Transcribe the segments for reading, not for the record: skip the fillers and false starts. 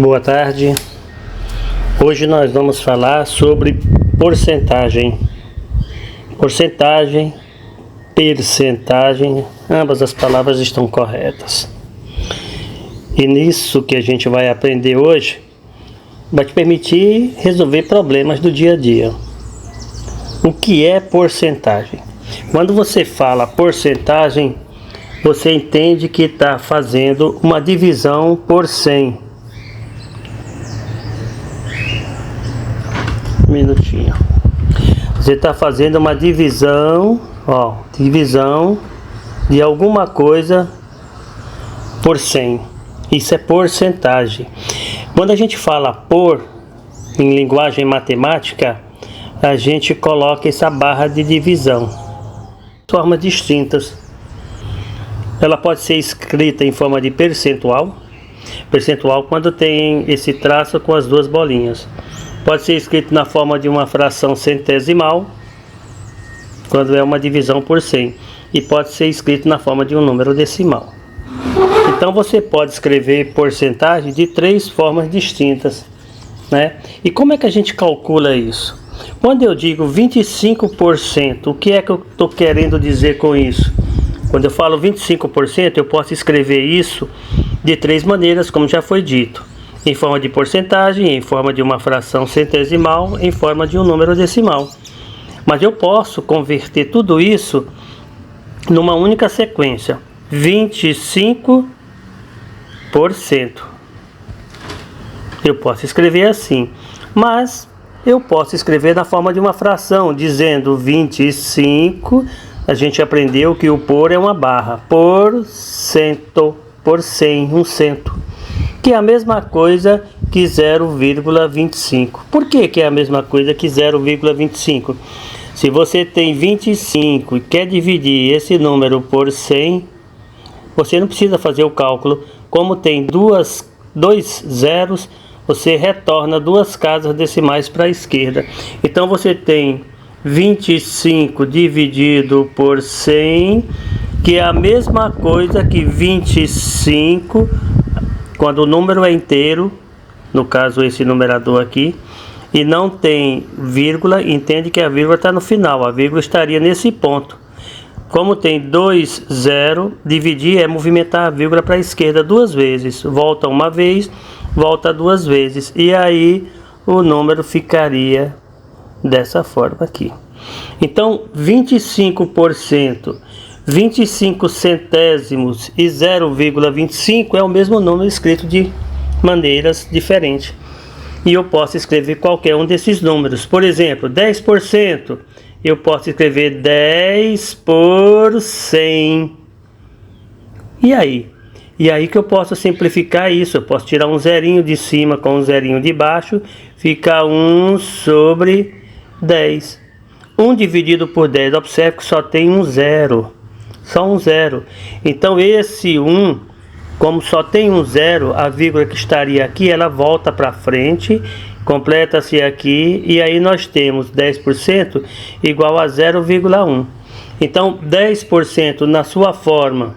Boa tarde. Hoje nós vamos falar sobre porcentagem. Porcentagem, percentagem, ambas as palavras estão corretas. E nisso que a gente vai aprender hoje, vai te permitir resolver problemas do dia a dia. O que é porcentagem? Quando você fala porcentagem, você entende que está fazendo uma divisão por 100. Um minutinho. Você está fazendo uma divisão, divisão de alguma coisa por 100. Isso é porcentagem. Quando a gente fala por, em linguagem matemática, a gente coloca essa barra de divisão. Formas distintas. Ela pode ser escrita em forma de percentual. Percentual quando tem esse traço com as duas bolinhas. Pode ser escrito na forma de uma fração centesimal, quando é uma divisão por 100. E pode ser escrito na forma de um número decimal. Então você pode escrever porcentagem de 3 formas distintas, né? E como é que a gente calcula isso? Quando eu digo 25%, o que é que eu estou querendo dizer com isso? Quando eu falo 25%, eu posso escrever isso de 3 maneiras, como já foi dito. Em forma de porcentagem, em forma de uma fração centesimal, em forma de um número decimal. Mas eu posso converter tudo isso numa única sequência. 25%. Eu posso escrever assim. Mas eu posso escrever na forma de uma fração, dizendo 25%. A gente aprendeu que o por é uma barra. Por cento, por 100, 1 cento. Que é a mesma coisa que 0,25. Por que é a mesma coisa que 0,25? Se você tem 25 e quer dividir esse número por 100, você não precisa fazer o cálculo. Como tem dois zeros, você retorna 2 casas decimais para a esquerda. Então você tem 25 dividido por 100, que é a mesma coisa que 25, quando o número é inteiro, no caso esse numerador aqui, e não tem vírgula, entende que a vírgula está no final, a vírgula estaria nesse ponto. Como tem 2 zero, dividir é movimentar a vírgula para a esquerda 2 vezes, volta uma vez, volta 2 vezes, e aí o número ficaria dessa forma aqui. Então 25%, 25 centésimos e 0,25 é o mesmo número escrito de maneiras diferentes. E eu posso escrever qualquer um desses números. Por exemplo, 10%, eu posso escrever 10 por 100. E aí? E aí que eu posso simplificar isso. Eu posso tirar um zerinho de cima com um zerinho de baixo, fica 1 sobre 10. 1 dividido por 10, observe que só tem um zero. Só um zero. Então esse 1, como só tem um zero, a vírgula que estaria aqui, ela volta para frente, completa-se aqui, e aí nós temos 10% igual a 0,1. Então 10% na sua forma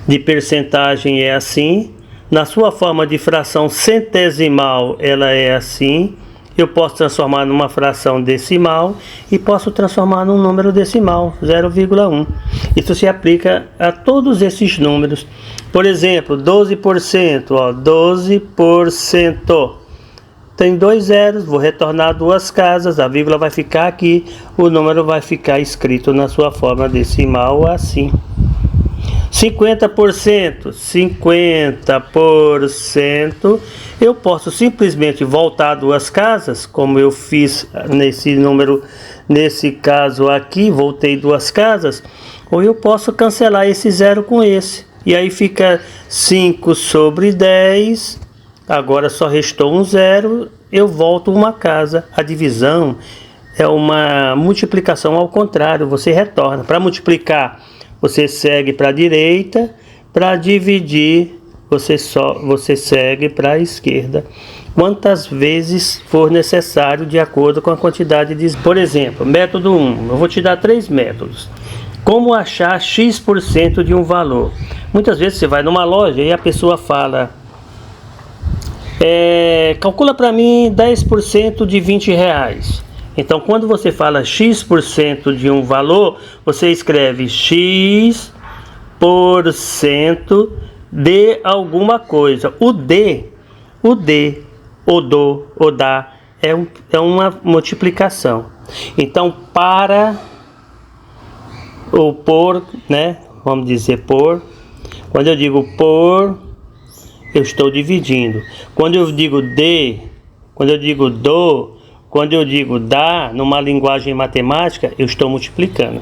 de percentagem é assim, na sua forma de fração centesimal ela é assim. Eu posso transformar numa fração decimal e posso transformar num número decimal, 0,1. Isso se aplica a todos esses números. Por exemplo, 12%, 12%. Tem 2 zeros, vou retornar 2 casas, a vírgula vai ficar aqui, o número vai ficar escrito na sua forma decimal assim. 50%, 50%, eu posso simplesmente voltar 2 casas, como eu fiz nesse número, nesse caso aqui, voltei 2 casas, ou eu posso cancelar esse zero com esse, e aí fica 5 sobre 10, agora só restou um zero, eu volto uma casa. A divisão é uma multiplicação ao contrário, você retorna. Para multiplicar, você segue para a direita, para dividir, você segue para a esquerda. Quantas vezes for necessário, de acordo com a quantidade de... Por exemplo, método 1, eu vou te dar 3 métodos. Como achar X% de um valor? Muitas vezes você vai numa loja e a pessoa fala Calcula para mim 10% de R$20. Então, quando você fala X% de um valor, você escreve X% de alguma coisa. O D, o do, o da, é uma multiplicação. Então, para ou por, né? Vamos dizer por. Quando eu digo por, eu estou dividindo. Quando eu digo de, quando eu digo do, quando eu digo da, numa linguagem matemática, eu estou multiplicando.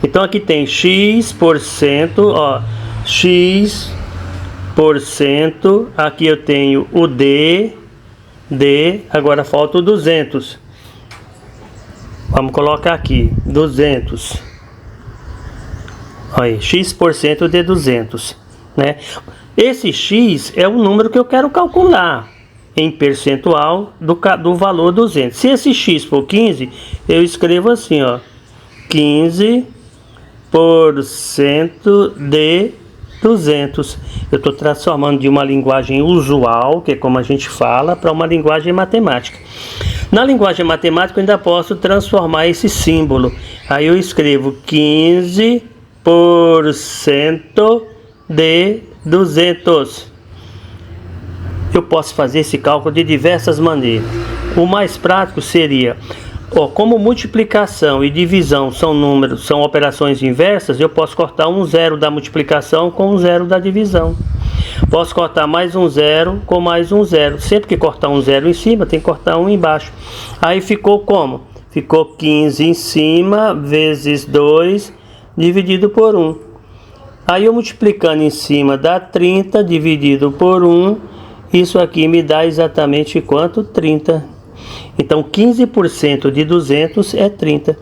Então aqui tem X%, ó, X%, aqui eu tenho o D, agora falta o 200. Vamos colocar aqui, 200. Olha aí, X% de 200, né? Esse X é o número que eu quero calcular em percentual do valor 200. Se esse X for 15, eu escrevo assim, ó, 15% de 200. Eu estou transformando de uma linguagem usual, que é como a gente fala, para uma linguagem matemática. Na linguagem matemática eu ainda posso transformar esse símbolo. Aí eu escrevo 15% de 200. Eu posso fazer esse cálculo de diversas maneiras. O mais prático seria, como multiplicação e divisão são números, são operações inversas, eu posso cortar um zero da multiplicação com um zero da divisão. Posso cortar mais um zero com mais um zero. Sempre que cortar um zero em cima, tem que cortar um embaixo. Aí ficou como? Ficou 15 em cima vezes 2 dividido por 1. Aí eu multiplicando em cima dá 30 dividido por 1. Isso aqui me dá exatamente quanto? 30. Então 15% de 200 é 30.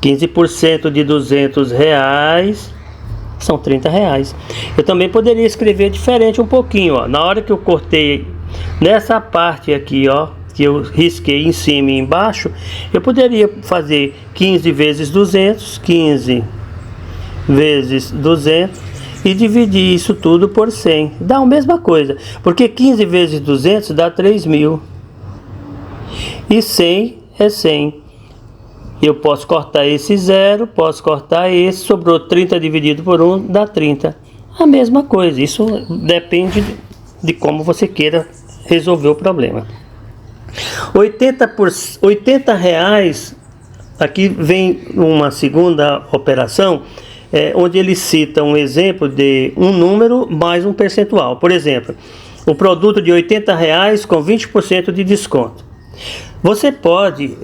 15% de 200 reais são 30 reais. Eu também poderia escrever diferente um pouquinho, ó. Na hora que eu cortei nessa parte aqui, ó, que eu risquei em cima e embaixo, eu poderia fazer 15 vezes 200, 15 vezes 200 e dividir isso tudo por 100. Dá a mesma coisa, porque 15 vezes 200 dá 3.000. E 100 é 100. Eu posso cortar esse zero, posso cortar esse, sobrou 30 dividido por 1, dá 30. A mesma coisa, isso depende de como você queira resolver o problema. 80 reais, aqui vem uma segunda operação, onde ele cita um exemplo de um número mais um percentual. Por exemplo, o produto de 80 reais com 20% de desconto. Você pode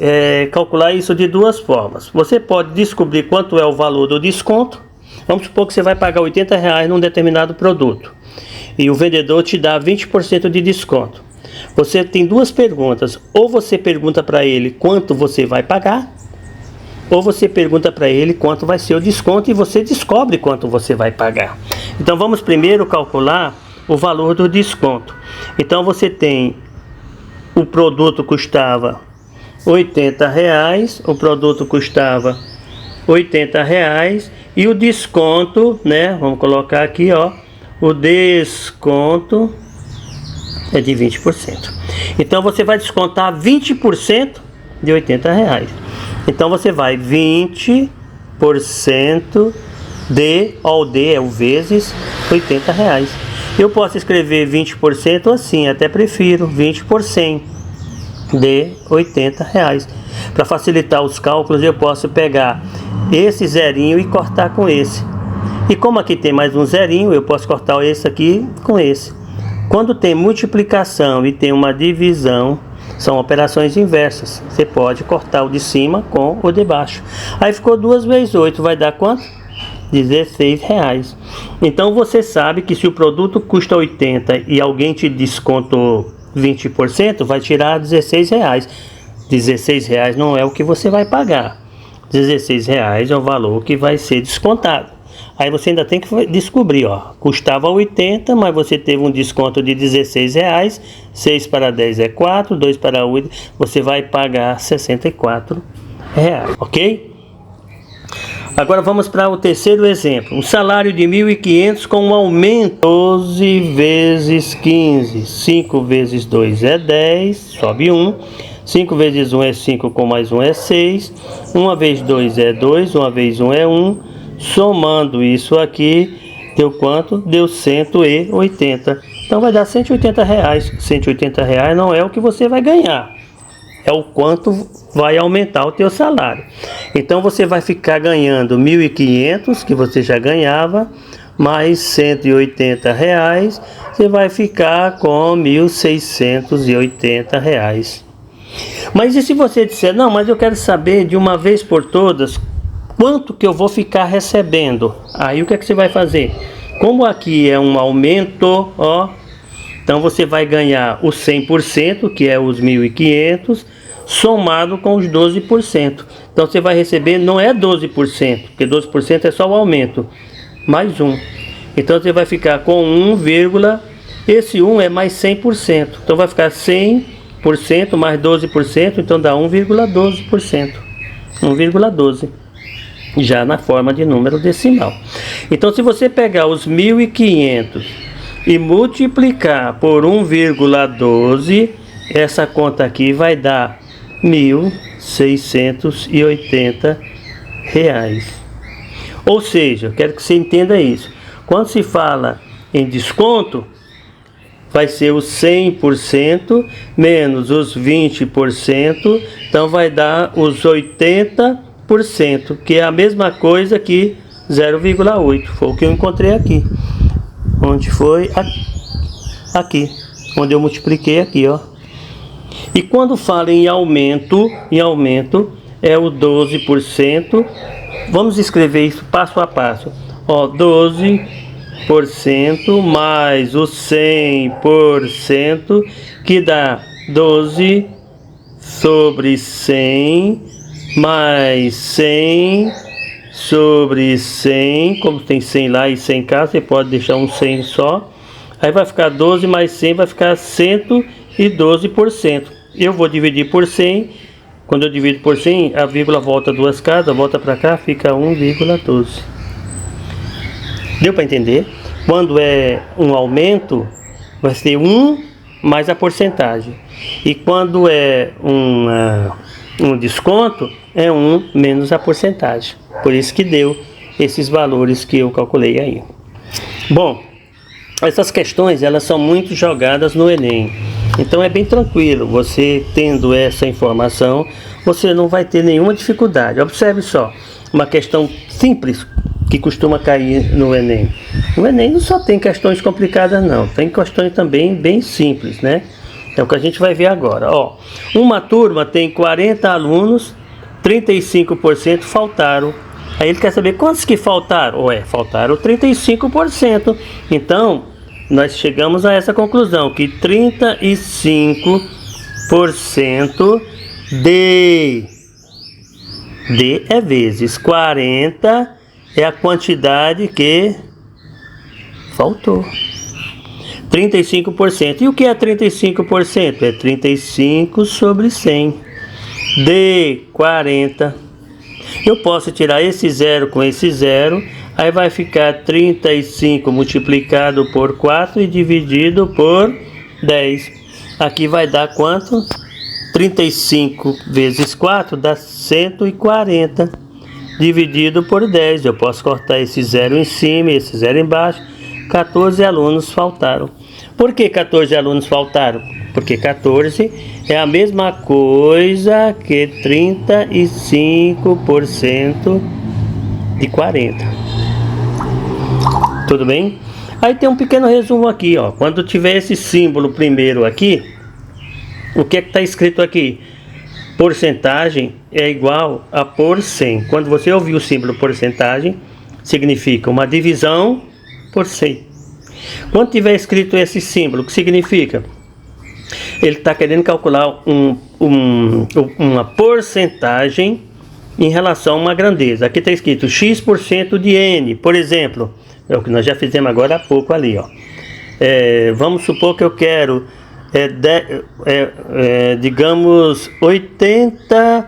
calcular isso de duas formas. Você pode descobrir quanto é o valor do desconto. Vamos supor que você vai pagar 80 reais num determinado produto e o vendedor te dá 20% de desconto. Você tem duas perguntas. Ou você pergunta para ele quanto você vai pagar, ou você pergunta para ele quanto vai ser o desconto e você descobre quanto você vai pagar. Então vamos primeiro calcular o valor do desconto. Então você tem o produto custava 80 reais, o produto custava 80 reais e o desconto, né? Vamos colocar aqui, ó, o desconto é de 20%. Então você vai descontar 20% de 80 reais. Então você vai 20% de, ó, o D é o vezes 80 reais. Eu posso escrever 20% assim, até prefiro 20% de 80 reais. Para facilitar os cálculos, eu posso pegar esse zerinho e cortar com esse. E como aqui tem mais um zerinho, eu posso cortar esse aqui com esse. Quando tem multiplicação e tem uma divisão, são operações inversas. Você pode cortar o de cima com o de baixo. Aí ficou 2 vezes 8, vai dar quanto? 16 reais. Então você sabe que se o produto custa 80 e alguém te descontou 20%, vai tirar 16 reais. 16 reais não é o que você vai pagar. 16 reais é o valor que vai ser descontado. Aí você ainda tem que descobrir, ó, custava 80, mas você teve um desconto de 16 reais, 6 para 10 é 4, 2 para 8, você vai pagar 64 reais, ok? Agora vamos para o terceiro exemplo. Um salário de 1.500 com um aumento 12 vezes 15. 5 vezes 2 é 10, sobe 1. 5 vezes 1 é 5, com mais 1 é 6. 1 vezes 2 é 2, 1 vezes 1 é 1. Somando isso aqui, deu quanto? Deu 180. Então vai dar R$180. R$180 não é o que você vai ganhar. É o quanto vai aumentar o teu salário. Então você vai ficar ganhando 1.500, que você já ganhava, mais R$180, você vai ficar com R$1.680. Mas e se você disser, não, mas eu quero saber de uma vez por todas, quanto que eu vou ficar recebendo? Aí o que é que você vai fazer? Como aqui é um aumento, ó, então você vai ganhar os 100%, que é os 1.500, somado com os 12%. Então você vai receber, não é 12%, porque 12% é só o aumento, mais 1. Então você vai ficar com 1, esse 1 é mais 100%. Então vai ficar 100% mais 12%, então dá 1,12%. 1,12. Já na forma de número decimal. Então se você pegar os 1.500 e multiplicar por 1,12, essa conta aqui vai dar R$1.680. Ou seja, eu quero que você entenda isso. Quando se fala em desconto, vai ser os 100% menos os 20%, então vai dar os 80%, que é a mesma coisa que 0,8. Foi o que eu encontrei aqui. Onde foi? Aqui. Onde eu multipliquei aqui, ó. E quando fala em aumento é o 12%. Vamos escrever isso passo a passo. Ó, 12% mais o 100%, que dá 12 sobre 100 mais 100 sobre 100. Como tem 100 lá e 100 cá, você pode deixar um 100 só. Aí vai ficar 12 mais 100, vai ficar 112%. Eu vou dividir por 100. Quando eu divido por 100, a vírgula volta duas casas, volta para cá, fica 1,12. Deu para entender? Quando é um aumento, vai ser 1 mais a porcentagem. E quando é um desconto, é 1 menos a porcentagem. Por isso que deu esses valores que eu calculei aí. Bom, essas questões elas são muito jogadas no Enem. Então é bem tranquilo, você tendo essa informação, você não vai ter nenhuma dificuldade. Observe só, uma questão simples que costuma cair no Enem. O Enem não só tem questões complicadas não, tem questões também bem simples, né? É o que a gente vai ver agora. Ó, uma turma tem 40 alunos, 35% faltaram. Aí ele quer saber quantos que faltaram? Faltaram 35%. Então, nós chegamos a essa conclusão, que 35% de é vezes 40 é a quantidade que faltou. 35%. E o que é 35%? É 35 sobre 100. De 40. Eu posso tirar esse zero com esse zero. Aí vai ficar 35 multiplicado por 4 e dividido por 10. Aqui vai dar quanto? 35 vezes 4 dá 140. Dividido por 10. Eu posso cortar esse zero em cima e esse zero embaixo. 14 alunos faltaram. Por que 14 alunos faltaram? Porque 14 é a mesma coisa que 35% de 40. Tudo bem? Aí tem um pequeno resumo aqui, ó. Quando tiver esse símbolo primeiro aqui, o que é que está escrito aqui? Porcentagem é igual a por 100. Quando você ouvir o símbolo porcentagem, significa uma divisão por 100. Quando tiver escrito esse símbolo, o que significa? Ele está querendo calcular uma porcentagem em relação a uma grandeza. Aqui está escrito x% de n, por exemplo. É o que nós já fizemos agora há pouco ali, ó. Vamos supor que eu quero, digamos, 80%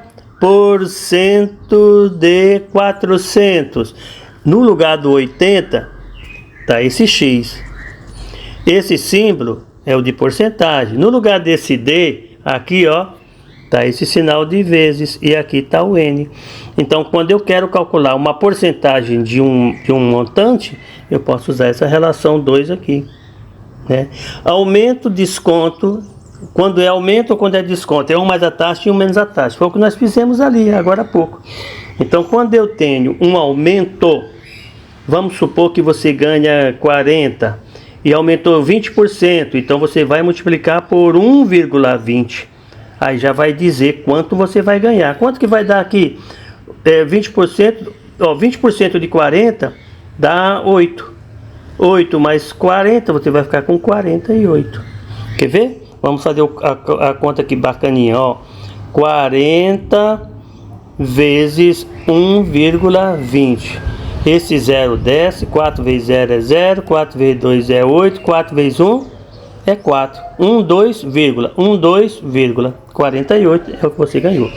de 400. No lugar do 80, tá esse X. Esse símbolo é o de porcentagem. No lugar desse D, aqui ó, tá esse sinal de vezes e aqui tá o N. Então, quando eu quero calcular uma porcentagem de um montante, eu posso usar essa relação 2 aqui, né? Aumento, desconto. Quando é aumento ou quando é desconto? É um mais a taxa e um menos a taxa. Foi o que nós fizemos ali, agora há pouco. Então, quando eu tenho um aumento, vamos supor que você ganha 40 e aumentou 20%. Então, você vai multiplicar por 1,20. Aí já vai dizer quanto você vai ganhar. Quanto que vai dar aqui? 20%, 20% de 40 dá 8. 8 mais 40, você vai ficar com 48. Quer ver? Vamos fazer a conta aqui bacaninha, ó. 40 vezes 1,20. Esse 0 desce, 4 vezes 0 é 0, 4 vezes 2 é 8, 4 vezes 1 é 4. 12,48 é o que você ganhou.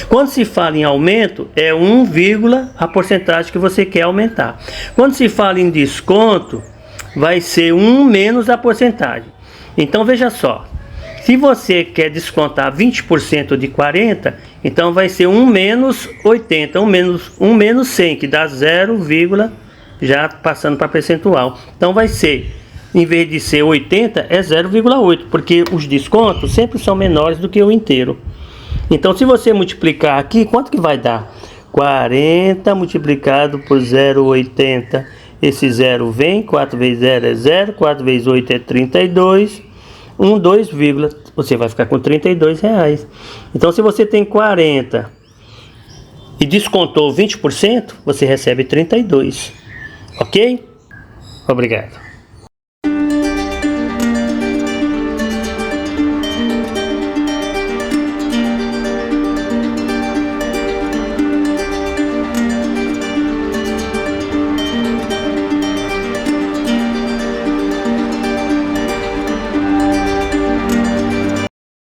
Quando se fala em aumento, é 1, a porcentagem que você quer aumentar. Quando se fala em desconto, vai ser 1 menos a porcentagem. Então veja só, se você quer descontar 20% de 40, então vai ser 1 menos 80, 1 menos 100, que dá 0, já passando para percentual. Então vai ser, em vez de ser 80, é 0,8, porque os descontos sempre são menores do que o inteiro. Então, se você multiplicar aqui, quanto que vai dar? 40 multiplicado por 0,80. Esse 0 vem, 4 vezes 0 é 0, 4 vezes 8 é 32, 2, você vai ficar com R$32. Então, se você tem 40 e descontou 20%, você recebe 32. Ok? Obrigado.